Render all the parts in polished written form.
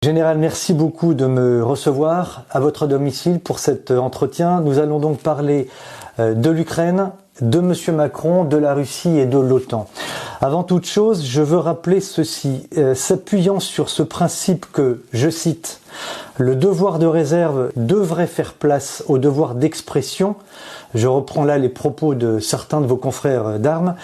Général, merci beaucoup de me recevoir à votre domicile pour cet entretien. Nous allons donc parler de l'Ukraine, de M. Macron, de la Russie et de l'OTAN. Avant toute chose, je veux rappeler ceci, s'appuyant sur ce principe que, je cite, « le devoir de réserve devrait faire place au devoir d'expression », je reprends là les propos de certains de vos confrères d'armes,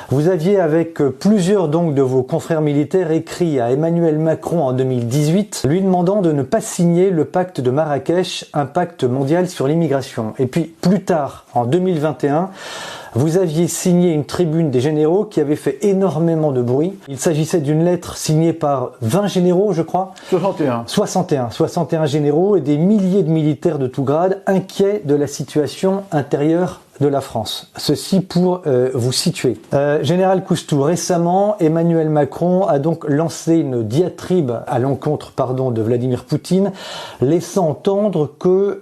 vous aviez avec plusieurs donc de vos confrères militaires écrit à Emmanuel Macron en 2018, lui demandant de ne pas signer le pacte de Marrakech, un pacte mondial sur l'immigration. Et puis plus tard, en 2021, vous aviez signé une tribune des généraux qui avait fait énormément de bruit. Il s'agissait d'une lettre signée par 20 généraux, je crois. 61 généraux et des milliers de militaires de tout grade inquiets de la situation intérieure de la France. Ceci pour vous situer. Général Coustou, récemment, Emmanuel Macron a donc lancé une diatribe à l'encontre, de Vladimir Poutine, laissant entendre que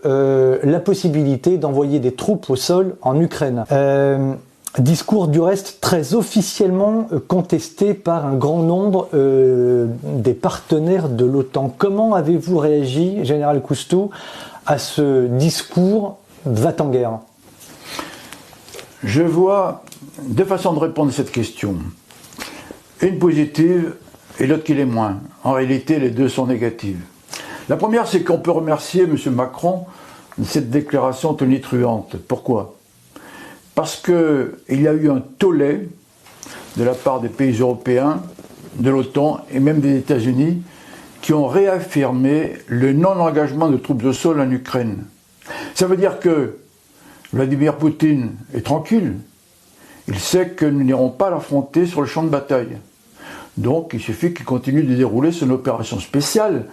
la possibilité d'envoyer des troupes au sol en Ukraine. Discours du reste très officiellement contesté par un grand nombre des partenaires de l'OTAN. Comment avez-vous réagi, Général Coustou, à ce discours va-t-en-guerre ? Je vois deux façons de répondre à cette question. Une positive et l'autre qui l'est moins. En réalité, les deux sont négatives. La première, c'est qu'on peut remercier M. Macron de cette déclaration tonitruante. Pourquoi ? Parce qu'il y a eu un tollé de la part des pays européens, de l'OTAN et même des États-Unis qui ont réaffirmé le non-engagement de troupes au sol en Ukraine. Ça veut dire que Vladimir Poutine est tranquille. Il sait que nous n'irons pas l'affronter sur le champ de bataille. Donc il suffit qu'il continue de dérouler son opération spéciale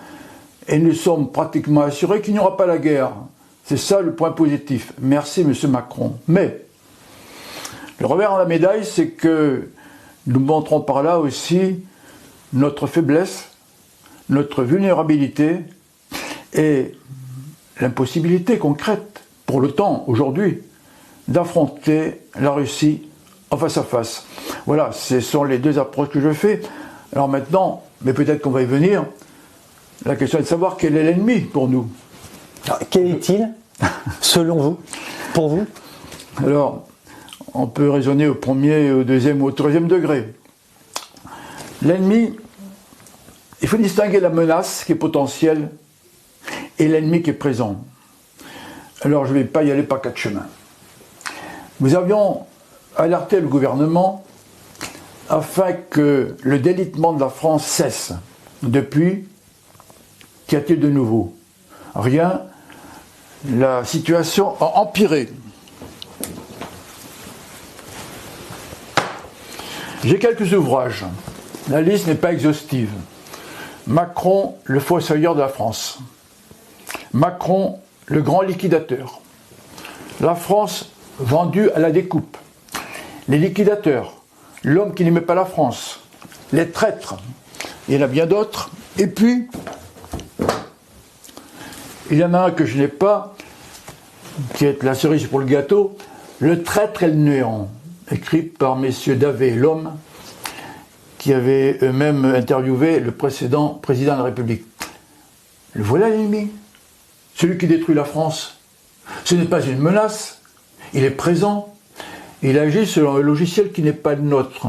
et nous sommes pratiquement assurés qu'il n'y aura pas la guerre. C'est ça le point positif. Merci M. Macron. Mais le revers de la médaille, c'est que nous montrons par là aussi notre faiblesse, notre vulnérabilité et l'impossibilité concrète pour l'OTAN aujourd'hui d'affronter la Russie en face à face. Voilà, ce sont les deux approches que je fais. Alors maintenant, mais peut-être qu'on va y venir, la question est de savoir quel est l'ennemi pour nous. Alors, quel est-il, selon vous, pour vous ? Alors, on peut raisonner au premier, au deuxième ou au troisième degré. L'ennemi, il faut distinguer la menace qui est potentielle et l'ennemi qui est présent. Alors je ne vais pas y aller par quatre chemins. Nous avions alerté le gouvernement afin que le délitement de la France cesse. Depuis, qu'y a-t-il de nouveau ? Rien. La situation a empiré. J'ai quelques ouvrages. La liste n'est pas exhaustive. Macron, le fossoyeur de la France. Macron, le grand liquidateur. La France vendue à la découpe. Les liquidateurs. L'homme qui n'aimait pas la France. Les traîtres. Il y en a bien d'autres. Et puis, il y en a un que je n'ai pas, qui est la cerise pour le gâteau, Le traître et le néant, écrit par messieurs Davé et Lhomme, qui avaient eux-mêmes interviewé le précédent président de la République. Le voilà l'ennemi, celui qui détruit la France. Ce n'est pas une menace, il est présent, il agit selon un logiciel qui n'est pas le nôtre.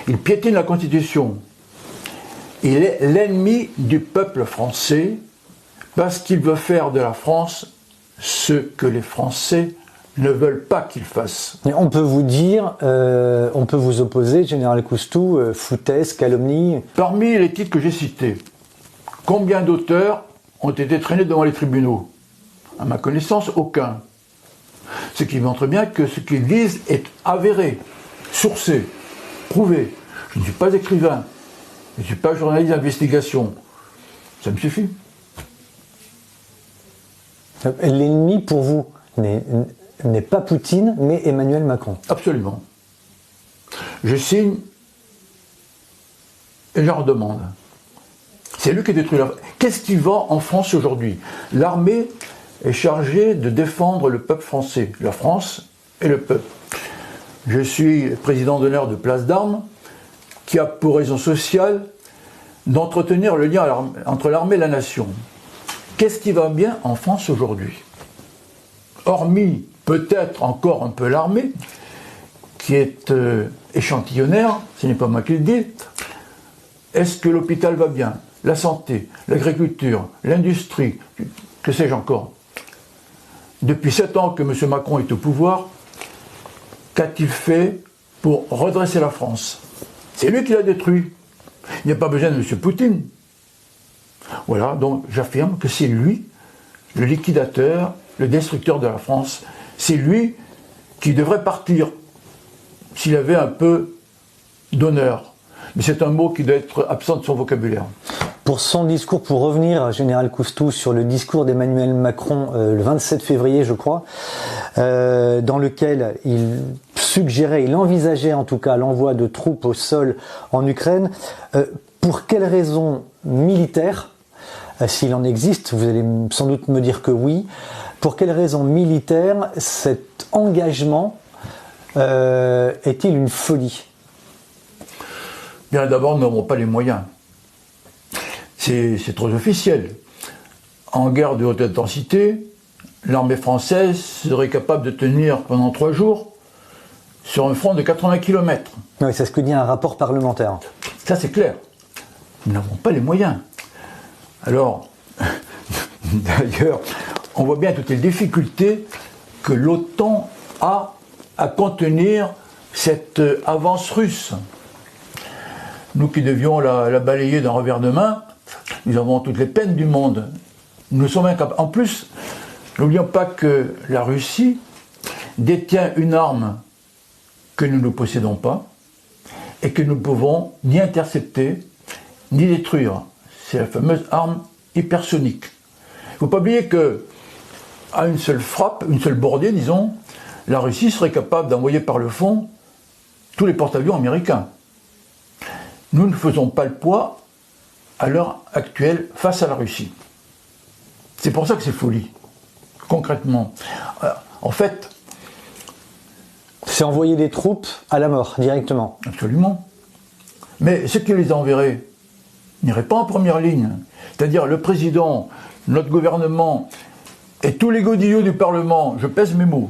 Il piétine la Constitution. Il est l'ennemi du peuple français parce qu'il veut faire de la France ce que les Français ne veulent pas qu'il fasse. On peut vous dire, on peut vous opposer, Général Coustou, foutaise, calomnie. Parmi les titres que j'ai cités, combien d'auteurs ont été traînés devant les tribunaux? À ma connaissance, aucun. Ce qui montre bien que ce qu'ils disent est avéré, sourcé, prouvé. Je ne suis pas écrivain, je ne suis pas journaliste d'investigation. Ça me suffit. L'ennemi pour vous n'est pas Poutine, mais Emmanuel Macron. Absolument. Je signe et je leur demande. C'est lui qui détruit la France. Qu'est-ce qui vend en France aujourd'hui? L'armée est chargée de défendre le peuple français, la France et le peuple. Je suis président d'honneur de Place d'Armes, qui a pour raison sociale d'entretenir le lien entre l'armée et la nation. Qu'est-ce qui va bien en France aujourd'hui? Hormis peut-être encore un peu l'armée, qui est échantillonnaire, ce n'est pas moi qui le dis, est-ce que l'hôpital va bien? La santé, l'agriculture, l'industrie, que sais-je encore? Depuis 7 ans que M. Macron est au pouvoir, qu'a-t-il fait pour redresser la France? C'est lui qui l'a détruit. Il n'y a pas besoin de M. Poutine. Voilà, donc j'affirme que c'est lui, le liquidateur, le destructeur de la France. C'est lui qui devrait partir s'il avait un peu d'honneur. Mais c'est un mot qui doit être absent de son vocabulaire. Pour son discours, pour revenir, Général Coustou, sur le discours d'Emmanuel Macron le 27 février, je crois, dans lequel il suggérait, il envisageait en tout cas l'envoi de troupes au sol en Ukraine, pour quelles raisons militaires, s'il en existe, vous allez sans doute me dire que oui, pour quelles raisons militaires cet engagement est-il une folie? Bien d'abord, nous n'avons pas les moyens. C'est trop officiel. En guerre de haute intensité, l'armée française serait capable de tenir pendant 3 jours sur un front de 80 km. Oui, c'est ce que dit un rapport parlementaire. Ça, c'est clair. Nous n'avons pas les moyens. Alors, d'ailleurs, on voit bien toutes les difficultés que l'OTAN a à contenir cette avance russe. Nous qui devions la balayer d'un revers de main, nous avons toutes les peines du monde. Nous sommes incapables. En plus, n'oublions pas que la Russie détient une arme que nous ne possédons pas et que nous ne pouvons ni intercepter ni détruire. C'est la fameuse arme hypersonique. Il ne faut pas oublier que, à une seule frappe, une seule bordée, disons, la Russie serait capable d'envoyer par le fond tous les porte-avions américains. Nous ne faisons pas le poids à l'heure actuelle face à la Russie. C'est pour ça que c'est folie, concrètement. En fait... C'est envoyer des troupes à la mort, directement. Absolument. Mais ceux qui les enverraient n'iraient pas en première ligne. C'est-à-dire le président, notre gouvernement et tous les godillots du Parlement, je pèse mes mots,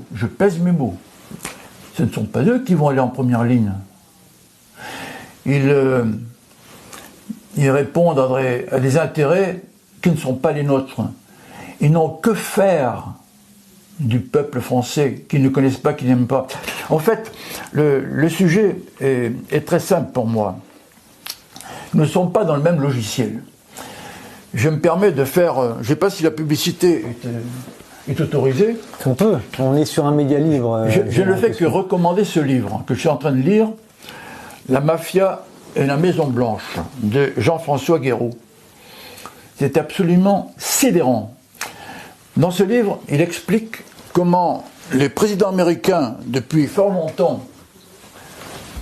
ce ne sont pas eux qui vont aller en première ligne. Ils répondent à des intérêts qui ne sont pas les nôtres. Ils n'ont que faire du peuple français qu'ils ne connaissent pas, qu'ils n'aiment pas. En fait, le sujet est très simple pour moi. Nous ne sommes pas dans le même logiciel. Je me permets de faire... je ne sais pas si la publicité est autorisée. On peut. On est sur un média livre. Je ne fais que recommander ce livre que je suis en train de lire, La mafia et la Maison Blanche, de Jean-François Guéraud. C'est absolument sidérant. Dans ce livre, il explique comment les présidents américains, depuis fort longtemps,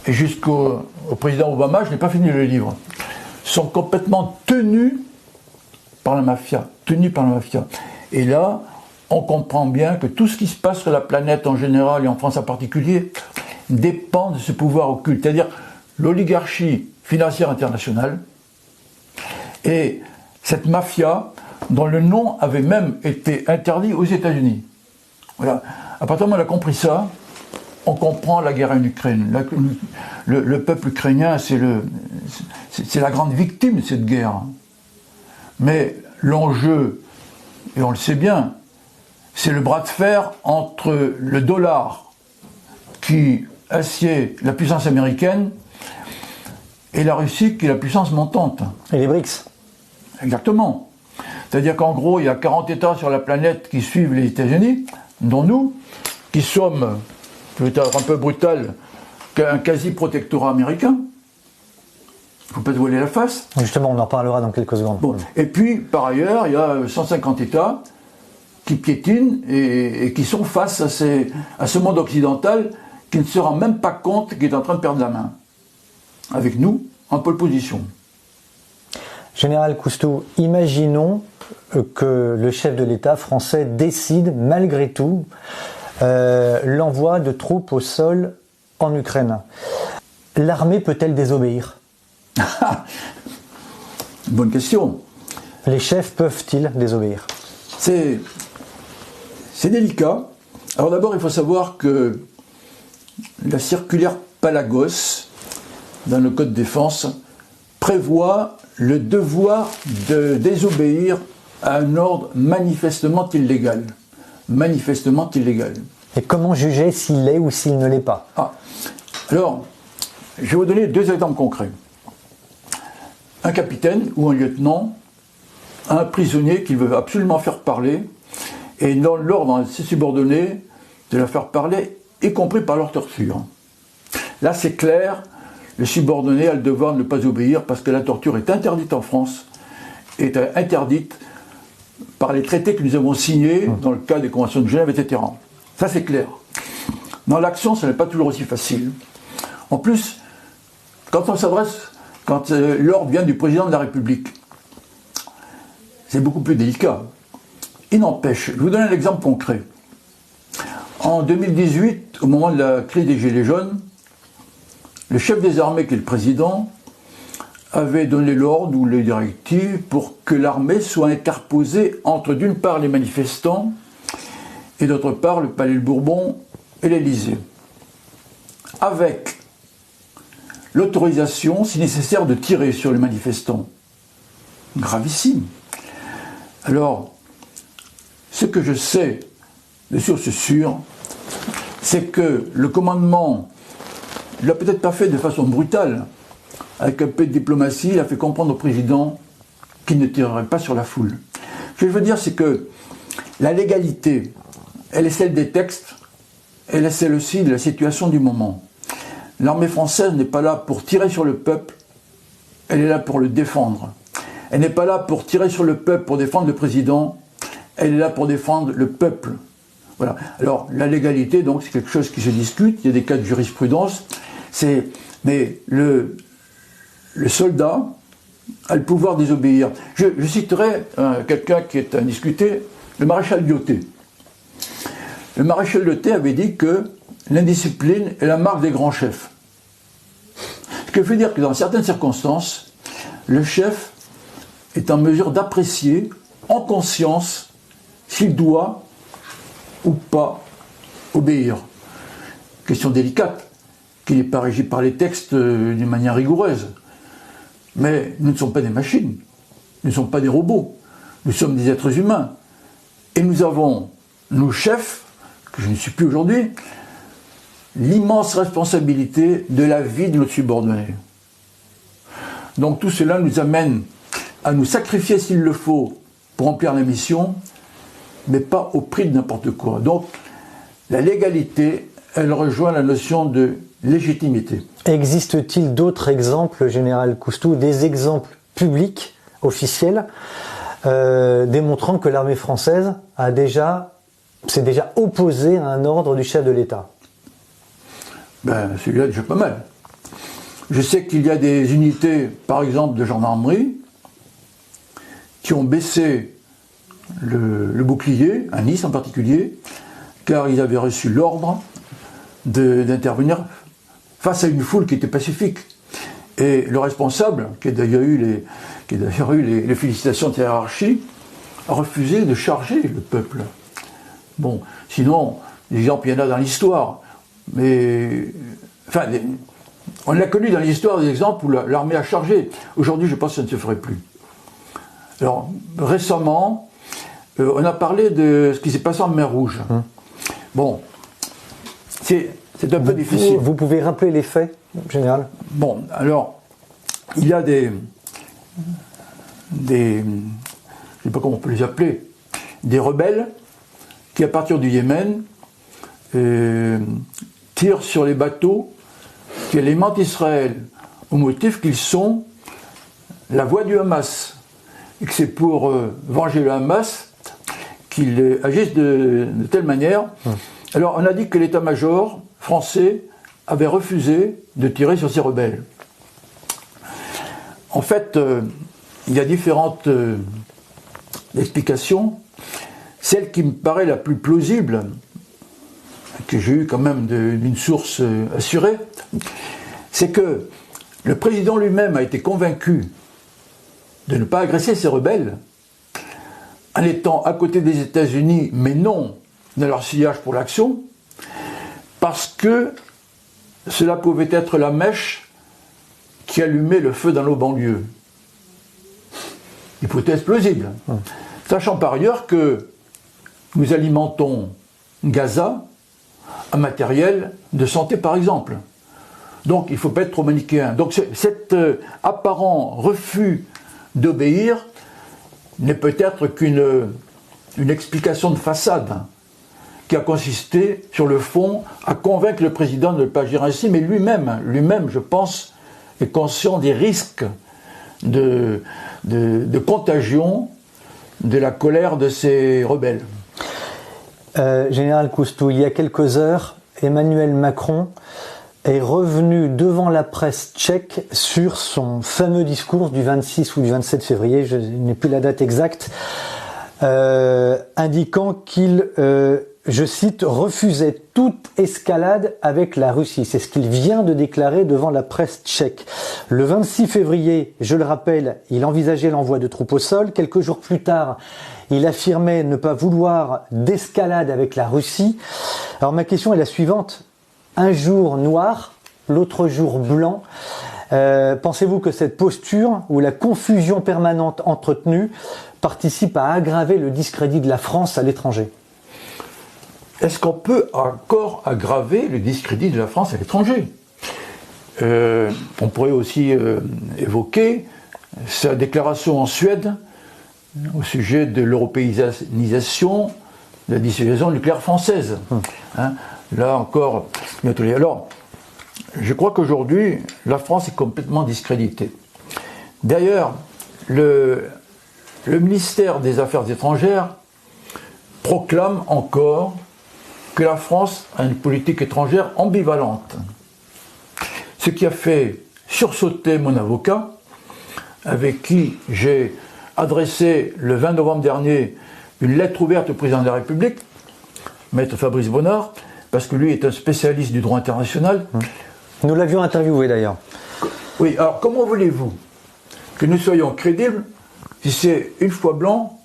et jusqu'au président Obama, je n'ai pas fini le livre, sont complètement tenus par la mafia. Et là, on comprend bien que tout ce qui se passe sur la planète en général et en France en particulier dépend de ce pouvoir occulte, c'est-à-dire l'oligarchie financière internationale et cette mafia dont le nom avait même été interdit aux États-Unis. Voilà. À partir du moment où on a compris ça, on comprend la guerre en Ukraine. Le peuple ukrainien, c'est la grande victime de cette guerre. Mais l'enjeu, et on le sait bien, c'est le bras de fer entre le dollar qui assied la puissance américaine et la Russie qui est la puissance montante. Et les BRICS. Exactement. C'est-à-dire qu'en gros, il y a 40 États sur la planète qui suivent les États-Unis, dont nous, qui sommes, je vais être un peu brutal, un quasi-protectorat américain. Il ne faut pas se voiler la face. Justement, on en parlera dans quelques secondes. Bon. Et puis, par ailleurs, il y a 150 États qui piétinent et qui sont face à ce monde occidental qui ne se rend même pas compte qu'il est en train de perdre la main. Avec nous, en pole position. Général Coustou, imaginons que le chef de l'État français décide, malgré tout, l'envoi de troupes au sol en Ukraine. L'armée peut-elle désobéir? Bonne question. Les chefs peuvent-ils désobéir? C'est délicat. Alors d'abord, il faut savoir que la circulaire Palagos, dans le Code de défense, prévoit le devoir de désobéir à un ordre manifestement illégal. Manifestement illégal. Et comment juger s'il l'est ou s'il ne l'est pas? Alors, je vais vous donner 2 exemples concrets. Un capitaine ou un lieutenant a un prisonnier qu'il veut absolument faire parler, et il donne l'ordre à ses subordonnés de la faire parler, y compris par leur torture. Là, c'est clair, le subordonné a le devoir de ne pas obéir parce que la torture est interdite en France, est interdite par les traités que nous avons signés dans le cadre des conventions de Genève, etc. Ça, c'est clair. Dans l'action, ce n'est pas toujours aussi facile. En plus, quand l'ordre vient du président de la République, c'est beaucoup plus délicat. Il n'empêche, je vous donne un exemple concret. En 2018, au moment de la crise des Gilets jaunes, le chef des armées, qui est le président, avait donné l'ordre ou les directives pour que l'armée soit interposée entre d'une part les manifestants et d'autre part le Palais de Bourbon et l'Élysée, avec l'autorisation, si nécessaire, de tirer sur les manifestants. Gravissime. Alors, ce que je sais de source sûre, c'est que le commandement ne l'a peut-être pas fait de façon brutale. Avec un peu de diplomatie, il a fait comprendre au président qu'il ne tirerait pas sur la foule. Ce que je veux dire, c'est que la légalité, elle est celle des textes, elle est celle aussi de la situation du moment. L'armée française n'est pas là pour tirer sur le peuple, elle est là pour le défendre. Elle n'est pas là pour tirer sur le peuple, pour défendre le président, elle est là pour défendre le peuple. Voilà. Alors, la légalité, donc, c'est quelque chose qui se discute, il y a des cas de jurisprudence, mais le soldat a le pouvoir de désobéir. Je citerai quelqu'un qui est indiscuté, le maréchal Lyautey. Le maréchal Lyautey avait dit que l'indiscipline est la marque des grands chefs. Ce qui veut dire que dans certaines circonstances, le chef est en mesure d'apprécier en conscience s'il doit ou pas obéir. Question délicate, qui n'est pas régie par les textes d'une manière rigoureuse. Mais nous ne sommes pas des machines, nous ne sommes pas des robots, nous sommes des êtres humains. Et nous avons, nous chefs, que je ne suis plus aujourd'hui, l'immense responsabilité de la vie de notre subordonné. Donc tout cela nous amène à nous sacrifier s'il le faut pour remplir la mission, mais pas au prix de n'importe quoi. Donc la légalité, elle rejoint la notion de légitimité. Existe-t-il d'autres exemples, Général Coustou, des exemples publics, officiels, démontrant que l'armée française s'est déjà opposée à un ordre du chef de l'État? Celui-là est déjà pas mal. Je sais qu'il y a des unités, par exemple de gendarmerie, qui ont baissé le bouclier, à Nice en particulier, car ils avaient reçu l'ordre d'intervenir face à une foule qui était pacifique. Et le responsable, qui a d'ailleurs eu les félicitations de hiérarchie, a refusé de charger le peuple. Bon, sinon, des exemples, il y en a dans l'histoire, mais enfin, on a connu dans l'histoire des exemples où l'armée a chargé. Aujourd'hui, je pense que ça ne se ferait plus. Alors, récemment, on a parlé de ce qui s'est passé en mer Rouge. Bon, c'est un peu difficile. Vous pouvez rappeler les faits, général? Bon, alors, il y a des je ne sais pas comment on peut les appeler, des rebelles qui, à partir du Yémen, tirent sur les bateaux qui alimentent Israël au motif qu'ils sont la voie du Hamas et que c'est pour venger le Hamas qu'ils agissent de telle manière. Alors on a dit que l'état-major français avait refusé de tirer sur ces rebelles. En fait, il y a différentes explications. Celle qui me paraît la plus plausible, que j'ai eue quand même d'une source assurée, c'est que le président lui-même a été convaincu de ne pas agresser ces rebelles, en étant à côté des États-Unis, mais non de leur sillage pour l'action, parce que cela pouvait être la mèche qui allumait le feu dans nos banlieues. Hypothèse plausible. Sachant par ailleurs que nous alimentons Gaza en matériel de santé, par exemple. Donc il ne faut pas être trop manichéen. Donc cet apparent refus d'obéir n'est peut-être qu'une explication de façade qui a consisté, sur le fond, à convaincre le président de ne pas agir ainsi, mais lui-même, je pense, est conscient des risques de contagion de la colère de ces rebelles. Général Coustou, il y a quelques heures, Emmanuel Macron est revenu devant la presse tchèque sur son fameux discours du 26 ou du 27 février, je n'ai plus la date exacte, indiquant qu'il, je cite, refusait toute escalade avec la Russie. C'est ce qu'il vient de déclarer devant la presse tchèque. Le 26 février, je le rappelle, il envisageait l'envoi de troupes au sol. Quelques jours plus tard, il affirmait ne pas vouloir d'escalade avec la Russie. Alors ma question est la suivante. Un jour noir, l'autre jour blanc. Pensez-vous que cette posture ou la confusion permanente entretenue participe à aggraver le discrédit de la France à l'étranger ? Est-ce qu'on peut encore aggraver le discrédit de la France à l'étranger ? On pourrait aussi évoquer sa déclaration en Suède au sujet de l'européanisation de la dissuasion nucléaire française. Là encore, alors, je crois qu'aujourd'hui, la France est complètement discréditée. D'ailleurs, le ministère des Affaires étrangères proclame encore que la France a une politique étrangère ambivalente. Ce qui a fait sursauter mon avocat, avec qui j'ai adressé le 20 novembre dernier une lettre ouverte au président de la République, maître Fabrice Bonnard, parce que lui est un spécialiste du droit international. Nous l'avions interviewé d'ailleurs. Oui, alors comment voulez-vous que nous soyons crédibles si c'est une fois blanc,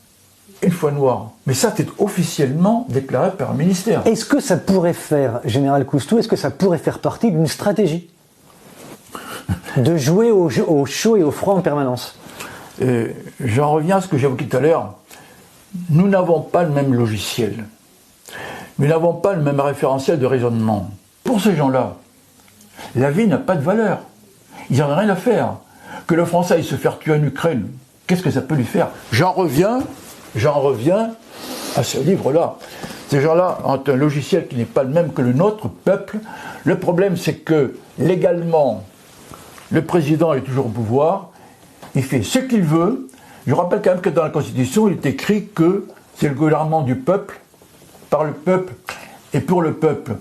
une fois noir? Mais ça, c'est officiellement déclaré par le ministère. Est-ce que ça pourrait faire, Général Coustou, est-ce que ça pourrait faire partie d'une stratégie de jouer au chaud et au froid en permanence? J'en reviens à ce que j'évoquais tout à l'heure. Nous n'avons pas le même logiciel. Nous n'avons pas le même référentiel de raisonnement. Pour ces gens-là, la vie n'a pas de valeur. Ils n'en ont rien à faire. Que le Français aille se faire tuer en Ukraine, qu'est-ce que ça peut lui faire? J'en reviens à ce livre-là. Ces gens-là ont un logiciel qui n'est pas le même que le nôtre, peuple. Le problème, c'est que, légalement, le président est toujours au pouvoir, il fait ce qu'il veut. Je rappelle quand même que dans la Constitution, il est écrit que c'est le gouvernement du peuple, par le peuple et pour le peuple.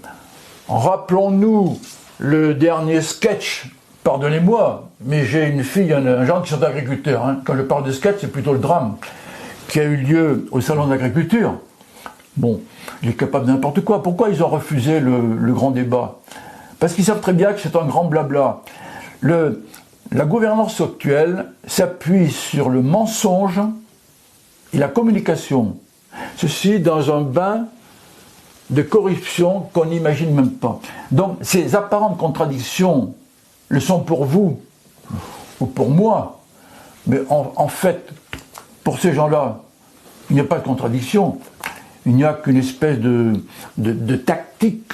Rappelons-nous le dernier sketch, pardonnez-moi, mais j'ai une fille, un genre qui sont agriculteurs. Quand je parle de sketch, c'est plutôt le drame qui a eu lieu au salon de l'agriculture. Bon, il est capable de n'importe quoi. Pourquoi ils ont refusé le grand débat? Parce qu'ils savent très bien que c'est un grand blabla. La gouvernance actuelle s'appuie sur le mensonge et la communication. Ceci dans un bain de corruption qu'on n'imagine même pas. Donc ces apparentes contradictions le sont pour vous ou pour moi, mais en fait, pour ces gens-là, il n'y a pas de contradiction. Il n'y a qu'une espèce de tactique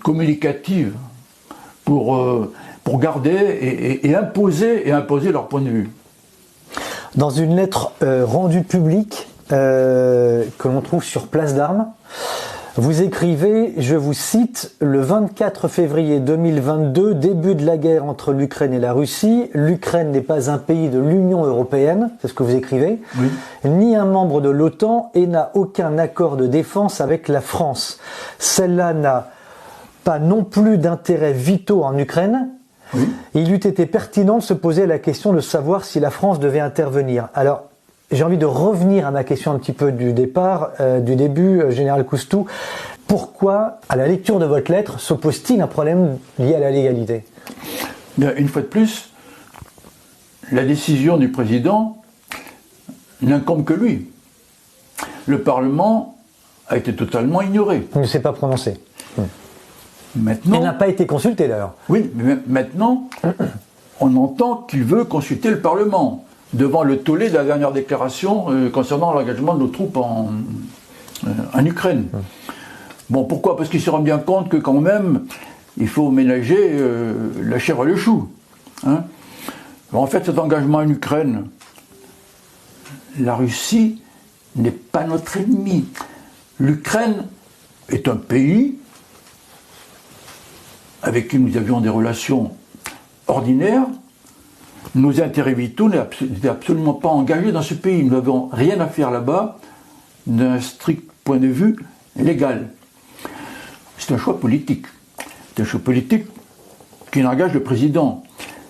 communicative pour garder et imposer leur point de vue. Dans une lettre rendue publique que l'on trouve sur Place d'Armes, vous écrivez, je vous cite, le 24 février 2022, début de la guerre entre l'Ukraine et la Russie. L'Ukraine n'est pas un pays de l'Union européenne, c'est ce que vous écrivez, oui, ni un membre de l'OTAN et n'a aucun accord de défense avec la France. Celle-là n'a pas non plus d'intérêts vitaux en Ukraine. Oui. Il eût été pertinent de se poser la question de savoir si la France devait intervenir. Alors, j'ai envie de revenir à ma question un petit peu du départ, du début, Général Coustou. Pourquoi, à la lecture de votre lettre, s'oppose-t-il un problème lié à la légalité? Bien, une fois de plus, la décision du président n'incombe que lui. Le Parlement a été totalement ignoré. Il ne s'est pas prononcé. Maintenant, Il n'a pas été consulté d'ailleurs. oui, mais maintenant, on entend qu'il veut consulter le Parlement devant le tollé de la dernière déclaration concernant l'engagement de nos troupes en Ukraine. Bon, pourquoi? Parce qu'il se rend bien compte que quand même, il faut ménager la chèvre et le chou. Hein. En fait, cet engagement en Ukraine, la Russie n'est pas notre ennemi. L'Ukraine est un pays avec qui nous avions des relations ordinaires. Nos intérêts vitaux n'étaient absolument pas engagés dans ce pays. Nous n'avons rien à faire là-bas d'un strict point de vue légal. C'est un choix politique. C'est un choix politique qui engage le président.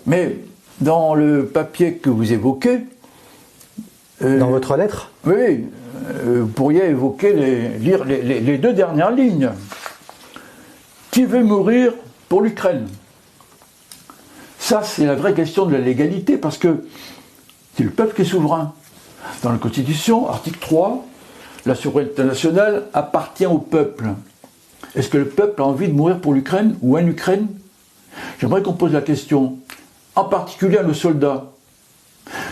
Mais dans le papier que vous évoquez... dans votre lettre? Oui, vous pourriez lire les deux dernières lignes. Qui veut mourir pour l'Ukraine? Ça, c'est la vraie question de la légalité, parce que c'est le peuple qui est souverain. Dans la Constitution, article 3, la souveraineté nationale appartient au peuple. Est-ce que le peuple a envie de mourir pour l'Ukraine ou en Ukraine? J'aimerais qu'on pose la question, en particulier à nos soldats.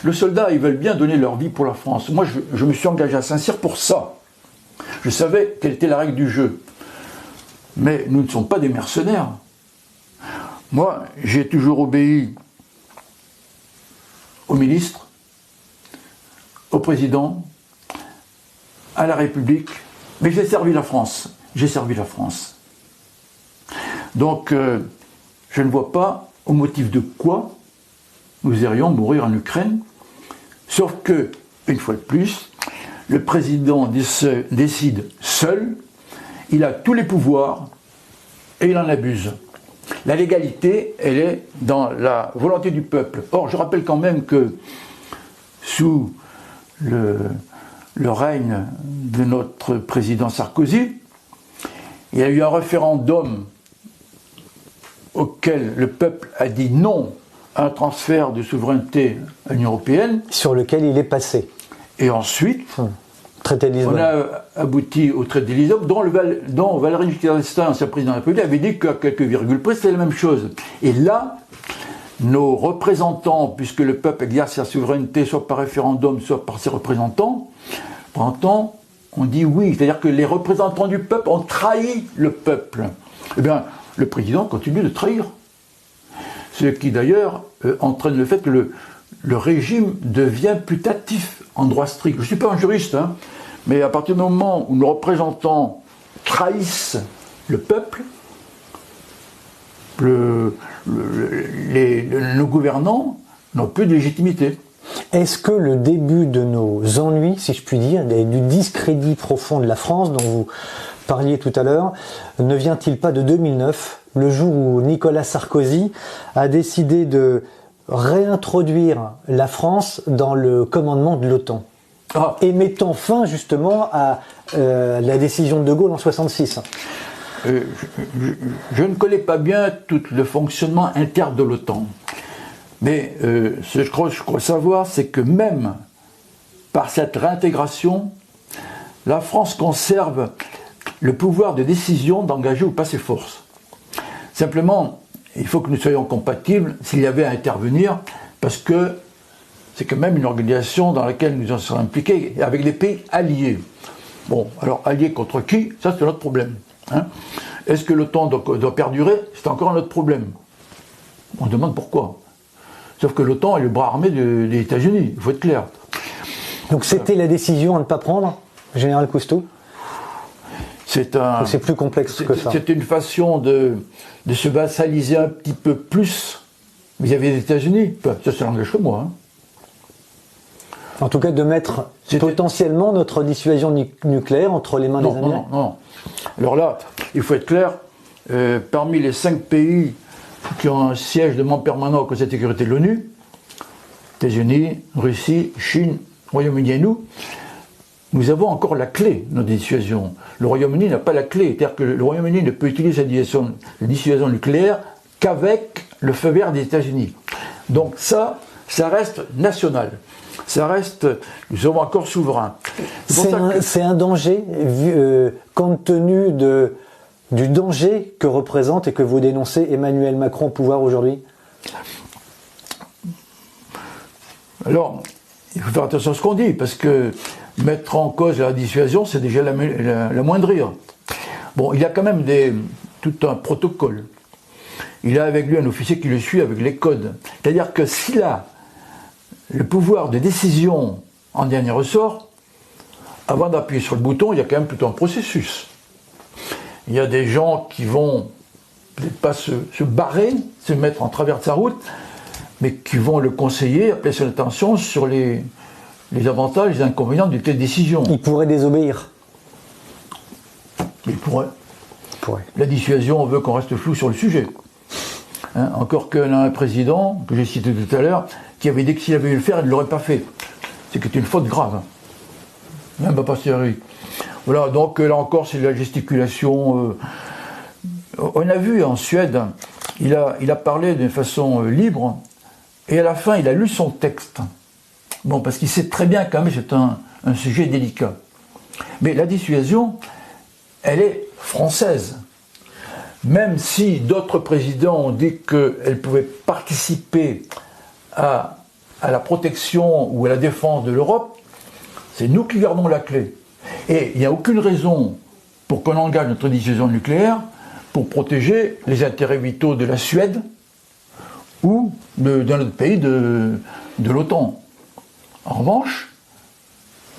Les soldats, ils veulent bien donner leur vie pour la France. Moi, je me suis engagé à Saint-Cyr pour ça. Je savais quelle était la règle du jeu. Mais nous ne sommes pas des mercenaires. Moi, j'ai toujours obéi au ministre, au président, à la République, mais j'ai servi la France. J'ai servi la France. Donc, je ne vois pas au motif de quoi nous irions mourir en Ukraine, sauf que, une fois de plus, le président décide seul, il a tous les pouvoirs et il en abuse. La légalité, elle est dans la volonté du peuple. Or, je rappelle quand même que sous le règne de notre président Sarkozy, il y a eu un référendum auquel le peuple a dit non à un transfert de souveraineté à l'Union européenne. Sur lequel il est passé. Et ensuite, traité de Lisbonne. On a abouti au traité de Lisbonne, dont Valéry Giscard d'Estaing, ancien président de la République, avait dit qu'à quelques virgules près, c'était la même chose. Et là, nos représentants, puisque le peuple exerce sa souveraineté soit par référendum, soit par ses représentants, on dit oui. C'est-à-dire que les représentants du peuple ont trahi le peuple. Eh bien, le président continue de trahir. Ce qui d'ailleurs entraîne le fait que le régime devient putatif en droit strict. Je ne suis pas un juriste, hein, mais à partir du moment où nos représentants trahissent le peuple, nos gouvernants n'ont plus de légitimité. Est-ce que le début de nos ennuis, si je puis dire, du discrédit profond de la France dont vous parliez tout à l'heure, ne vient-il pas de 2009, le jour où Nicolas Sarkozy a décidé de réintroduire la France dans le commandement de l'OTAN, et mettant fin justement à la décision de De Gaulle en 1966. Je ne connais pas bien tout le fonctionnement interne de l'OTAN, mais ce que je crois savoir, c'est que même par cette réintégration, la France conserve le pouvoir de décision d'engager ou pas ses forces. Simplement, il faut que nous soyons compatibles s'il y avait à intervenir, parce que c'est quand même une organisation dans laquelle nous en sommes impliqués avec les pays alliés. Bon, alors alliés contre qui? Ça, c'est notre problème. Hein. Est-ce que l'OTAN doit perdurer? C'est encore un autre problème. On se demande pourquoi. Sauf que l'OTAN est le bras armé des États-Unis, il faut être clair. Donc c'était la décision à ne pas prendre, Général Cousteau? C'est plus complexe que ça. C'est une façon de se vassaliser un petit peu plus vis-à-vis des États-Unis. Ça n'engage que moi. Hein. En tout cas, de mettre potentiellement notre dissuasion nucléaire entre les mains des Américains. Non. Alors là, il faut être clair, parmi les 5 pays qui ont un siège de membre permanent au Conseil de sécurité de l'ONU, États-Unis, Russie, Chine, Royaume-Uni et nous avons encore la clé de notre dissuasion. Le Royaume-Uni n'a pas la clé. C'est-à-dire que le Royaume-Uni ne peut utiliser la dissuasion nucléaire qu'avec le feu vert des États-Unis. Donc ça ça reste national. Ça reste, nous sommes encore souverains. C'est un danger, compte tenu du danger que représente et que vous dénoncez Emmanuel Macron au pouvoir aujourd'hui? Alors, il faut faire attention à ce qu'on dit, parce que mettre en cause la dissuasion, c'est déjà la moindre. Bon, il y a quand même tout un protocole. Il a avec lui un officier qui le suit avec les codes. C'est-à-dire que s'il a le pouvoir de décision en dernier ressort, avant d'appuyer sur le bouton, il y a quand même plutôt un processus. Il y a des gens qui vont peut-être pas se barrer, se mettre en travers de sa route, mais qui vont le conseiller, appeler son attention sur les avantages et les inconvénients de telle décision. Il pourrait désobéir. Il pourrait. La dissuasion veut qu'on reste flou sur le sujet. Encore qu'il a un président, que j'ai cité tout à l'heure, qui avait dit que s'il avait eu le faire, il ne l'aurait pas fait. C'est que c'est une faute grave. Même a posteriori. Voilà, donc là encore, c'est de la gesticulation. On a vu en Suède, il a parlé d'une façon libre, et à la fin, il a lu son texte. Bon, parce qu'il sait très bien quand même que c'est un sujet délicat. Mais la dissuasion, elle est française. Même si d'autres présidents ont dit qu'elle pouvait participer à la protection ou à la défense de l'Europe, c'est nous qui gardons la clé. Et il n'y a aucune raison pour qu'on engage notre dissuasion nucléaire pour protéger les intérêts vitaux de la Suède ou d'un autre pays de l'OTAN. En revanche,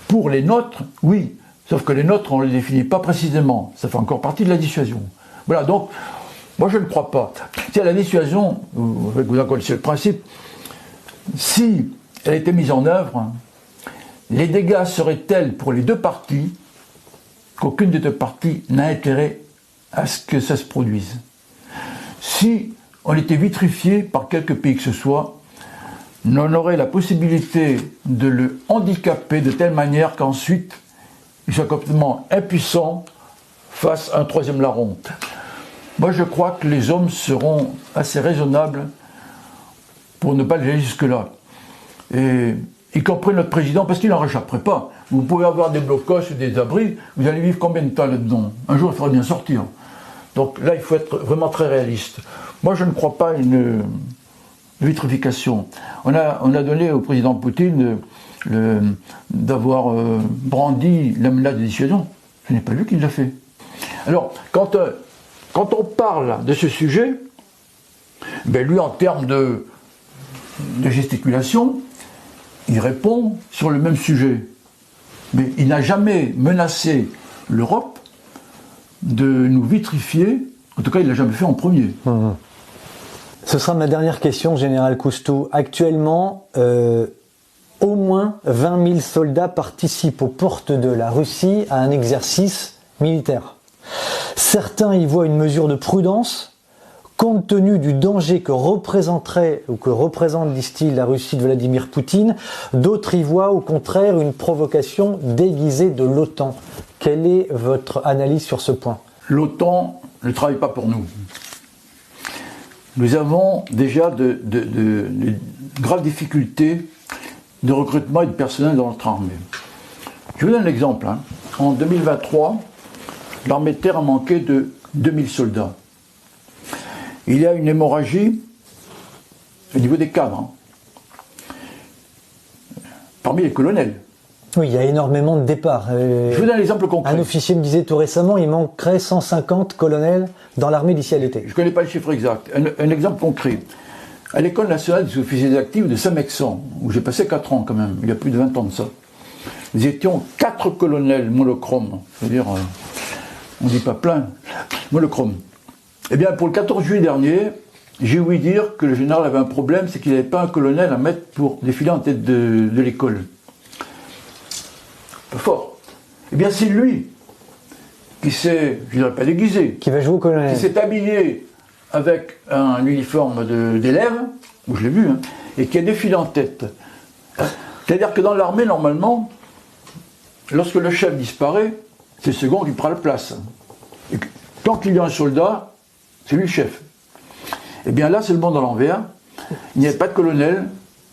pour les nôtres, oui. Sauf que les nôtres, on ne les définit pas précisément. Ça fait encore partie de la dissuasion. Voilà, donc, moi je ne crois pas. C'est la dissuasion, vous en connaissez le principe, si elle était mise en œuvre, les dégâts seraient tels pour les deux parties qu'aucune des deux parties n'a intérêt à ce que ça se produise. Si on était vitrifié par quelque pays que ce soit, on aurait la possibilité de le handicaper de telle manière qu'ensuite il soit complètement impuissant face à un troisième larron. Moi je crois que les hommes seront assez raisonnables pour ne pas aller jusque-là. Et y compris notre président, parce qu'il n'en réchapperait pas. Vous pouvez avoir des blocages et des abris, vous allez vivre combien de temps là-dedans? Un jour il faudra bien sortir. Donc là il faut être vraiment très réaliste. Moi je ne crois pas à une vitrification. On a donné au président Poutine d'avoir brandi la menace de dissuasion. Ce n'est pas lui qui l'a fait. Alors, quand on parle de ce sujet, ben lui, en termes de gesticulation, il répond sur le même sujet. Mais il n'a jamais menacé l'Europe de nous vitrifier. En tout cas, il ne l'a jamais fait en premier. Ce sera ma dernière question, Général Coustou. Actuellement, au moins 20 000 soldats participent aux portes de la Russie à un exercice militaire. Certains y voient une mesure de prudence, compte tenu du danger que représenterait, ou que représente, disent-ils, la Russie de Vladimir Poutine. D'autres y voient au contraire une provocation déguisée de l'OTAN. Quelle est votre analyse sur ce point? L'OTAN ne travaille pas pour nous. Nous avons déjà de graves difficultés de recrutement et de personnel dans notre armée. Je vous donne l'exemple. En 2023, l'armée de terre a manqué de 2000 soldats. Il y a une hémorragie au niveau des cadres, parmi les colonels. Oui, il y a énormément de départs. Je vous donne un exemple concret. Un officier me disait tout récemment, il manquerait 150 colonels dans l'armée d'ici à l'été. Je ne connais pas le chiffre exact. Un exemple concret. À l'école nationale des officiers actifs de Saint-Mexan, où j'ai passé 4 ans quand même, il y a plus de 20 ans de ça, nous étions 4 colonels monochromes, c'est-à-dire, on ne dit pas plein, monochromes. Eh bien, pour le 14 juillet dernier, j'ai ouï dire que le général avait un problème, c'est qu'il n'avait pas un colonel à mettre pour défiler en tête de l'école. Pas fort. Eh bien, c'est lui qui s'est, je ne dirais pas déguisé, qui va jouer au colonel, qui s'est habillé avec un uniforme d'élève, où je l'ai vu, et qui a défilé en tête. C'est-à-dire que dans l'armée, normalement, lorsque le chef disparaît, c'est le second qui prend la place. Et tant qu'il y a un soldat, c'est lui le chef. Eh bien là, c'est le monde à l'envers. Il n'y avait pas de colonel,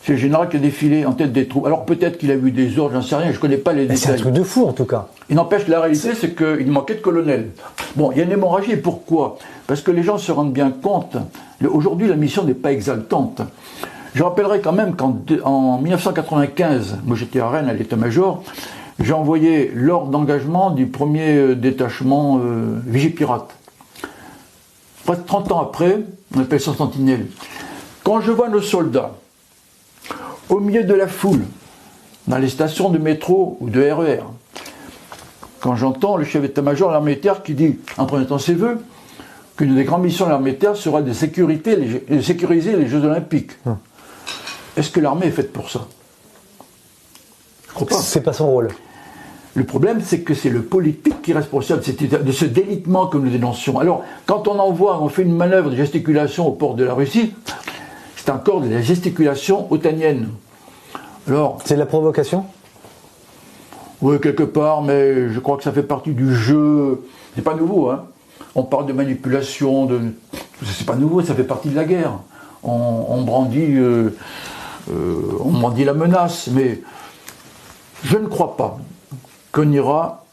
C'est le général qui a défilé en tête des troupes. Alors peut-être qu'il a eu des ordres, j'en sais rien, je ne connais pas les détails. C'est un truc de fou en tout cas. Il n'empêche que la réalité, c'est qu'il manquait de colonel. Bon, il y a une hémorragie, pourquoi? Parce que les gens se rendent bien compte, aujourd'hui la mission n'est pas exaltante. Je rappellerai quand même qu'en 1995, moi j'étais à Rennes à l'état-major, j'ai envoyé l'ordre d'engagement du premier détachement Vigipirate. Presque 30 ans après, on appelle ça Sentinelle. Quand je vois nos soldats, au milieu de la foule, dans les stations de métro ou de RER, quand j'entends le chef d'état-major de l'armée de terre qui dit, en présentant ses vœux, qu'une des grandes missions de l'armée de terre sera de sécuriser les Jeux Olympiques. Est-ce que l'armée est faite pour ça? Je crois pas. C'est pas son rôle. Le problème, c'est que c'est le politique qui est responsable de ce délitement que nous dénoncions. Alors, quand on fait une manœuvre de gesticulation au port de la Russie, c'est encore de la gesticulation otanienne. Alors, c'est de la provocation? Oui, quelque part, mais je crois que ça fait partie du jeu. C'est pas nouveau, hein. On parle de manipulation, c'est pas nouveau, ça fait partie de la guerre. On brandit la menace, mais je ne crois pas qu'on ira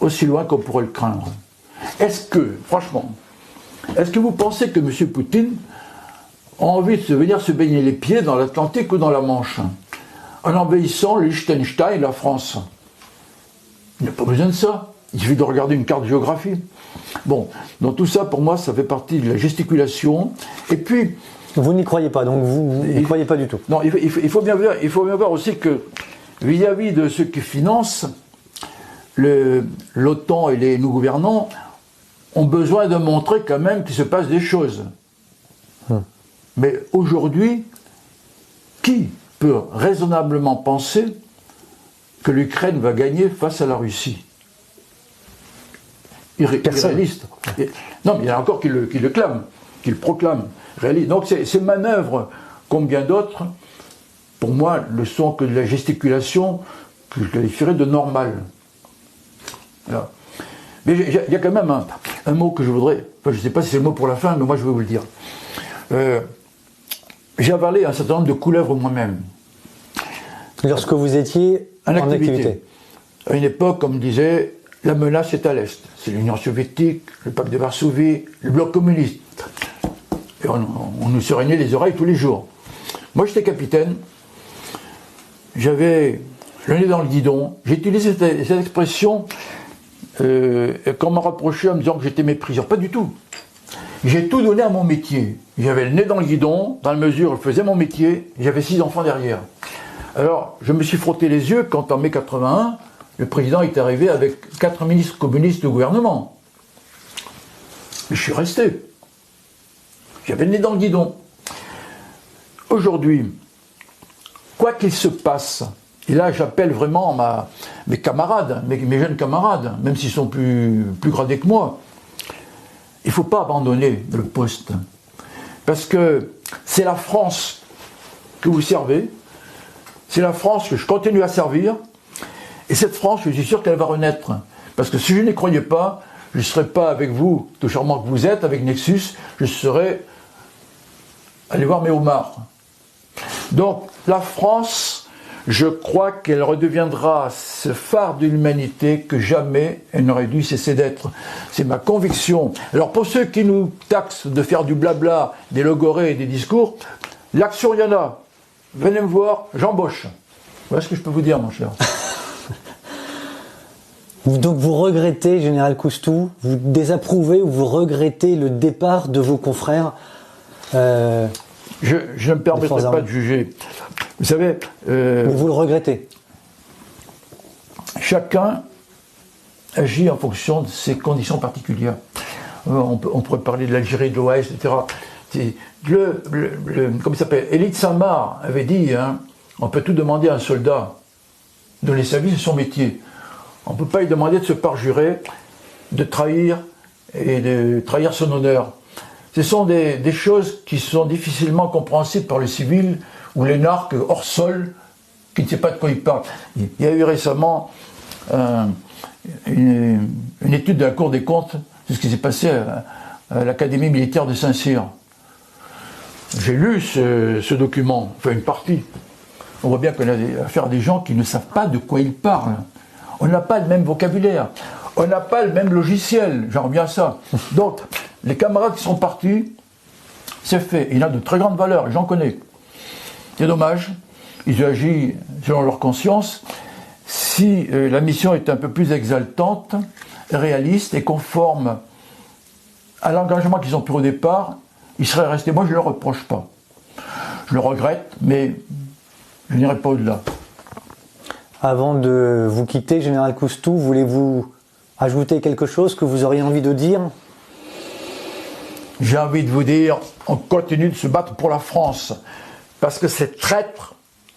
aussi loin qu'on pourrait le craindre. Est-ce que, franchement, vous pensez que M. Poutine a envie de venir se baigner les pieds dans l'Atlantique ou dans la Manche, en envahissant le Liechtenstein et la France? Il n'a pas besoin de ça. Il suffit de regarder une carte géographie. Bon, donc tout ça, pour moi, ça fait partie de la gesticulation. Et puis... Vous n'y croyez pas, donc vous n'y croyez pas du tout. Non, il faut bien voir aussi que, vis-à-vis de ceux qui financent, l'OTAN et nos gouvernants ont besoin de montrer quand même qu'il se passe des choses. Mais aujourd'hui, qui peut raisonnablement penser que l'Ukraine va gagner face à la Russie? Irréaliste. Non, mais il y en a encore qui le clament, qui le proclament. Réaliste. Donc ces manœuvres, comme bien d'autres, pour moi, ne sont que de la gesticulation que je qualifierais de normale. Voilà. Mais il y a quand même un mot que je voudrais, enfin, je ne sais pas si c'est le mot pour la fin, mais moi je vais vous le dire. J'ai avalé un certain nombre de couleuvres moi-même. Lorsque vous étiez en activité. À une époque, comme disait, la menace est à l'Est. C'est l'Union soviétique, le pacte de Varsovie, le bloc communiste. Et on nous serinait les oreilles tous les jours. Moi, j'étais capitaine. J'avais le nez dans le guidon. J'ai utilisé cette expression qu'on m'a reproché en me disant que j'étais méprisant. Pas du tout. J'ai tout donné à mon métier. J'avais le nez dans le guidon, dans la mesure où je faisais mon métier. J'avais 6 enfants derrière. Alors, je me suis frotté les yeux quand, en mai 81, le président est arrivé avec 4 ministres communistes du gouvernement. Mais je suis resté. J'avais le nez dans le guidon. Aujourd'hui, quoi qu'il se passe, et là j'appelle vraiment mes camarades, mes jeunes camarades, même s'ils sont plus gradés que moi, il ne faut pas abandonner le poste. Parce que c'est la France que vous servez, c'est la France que je continue à servir, et cette France, je suis sûr qu'elle va renaître. Parce que si je n'y croyais pas, je ne serais pas avec vous, tout charmant que vous êtes, avec Nexus, je serais allé voir mes homards. Donc, la France, je crois qu'elle redeviendra ce phare de l'humanité que jamais elle n'aurait dû cesser d'être. C'est ma conviction. Alors, pour ceux qui nous taxent de faire du blabla, des logorées et des discours, l'action, il y en a. Venez me voir, j'embauche. Voilà ce que je peux vous dire, mon cher. Donc vous regrettez, Général Coustou, vous désapprouvez ou vous regrettez le départ de vos confrères Je ne me permettrai pas de juger. Vous savez... Mais vous le regrettez? Chacun agit en fonction de ses conditions particulières. On pourrait parler de l'Algérie, de l'Ouest, etc. Comme il s'appelle, Élie Saint-Marc avait dit, hein, on peut tout demander à un soldat. Donner sa vie, c'est son métier. On ne peut pas lui demander de se parjurer, de trahir et de trahir son honneur. Ce sont des choses qui sont difficilement compréhensibles par le civil ou l'énarque hors sol qui ne sait pas de quoi il parle. Il y a eu récemment une étude de la Cour des comptes de ce qui s'est passé à l'Académie militaire de Saint-Cyr. J'ai lu ce document, enfin une partie. On voit bien qu'on a affaire à des gens qui ne savent pas de quoi ils parlent. On n'a pas le même vocabulaire. On n'a pas le même logiciel. J'en reviens à ça. Donc, les camarades qui sont partis, c'est fait. Il a de très grandes valeurs, j'en connais. C'est dommage. Ils ont agi selon leur conscience. Si la mission était un peu plus exaltante, réaliste et conforme à l'engagement qu'ils ont pris au départ, ils seraient restés. Moi, je ne le reproche pas. Je le regrette, mais je n'irai pas au-delà. Avant de vous quitter, Général Coustou, voulez-vous ajouter quelque chose que vous auriez envie de dire? J'ai envie de vous dire, on continue de se battre pour la France, parce que ces traîtres,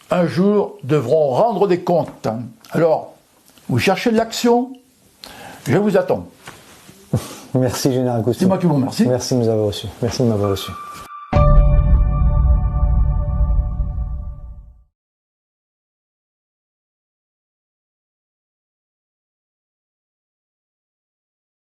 un jour, devront rendre des comptes. Alors, vous cherchez de l'action, je vous attends. Merci, Général Coustou. C'est moi qui vous remercie. Merci de nous avoir reçus. Merci de m'avoir reçu.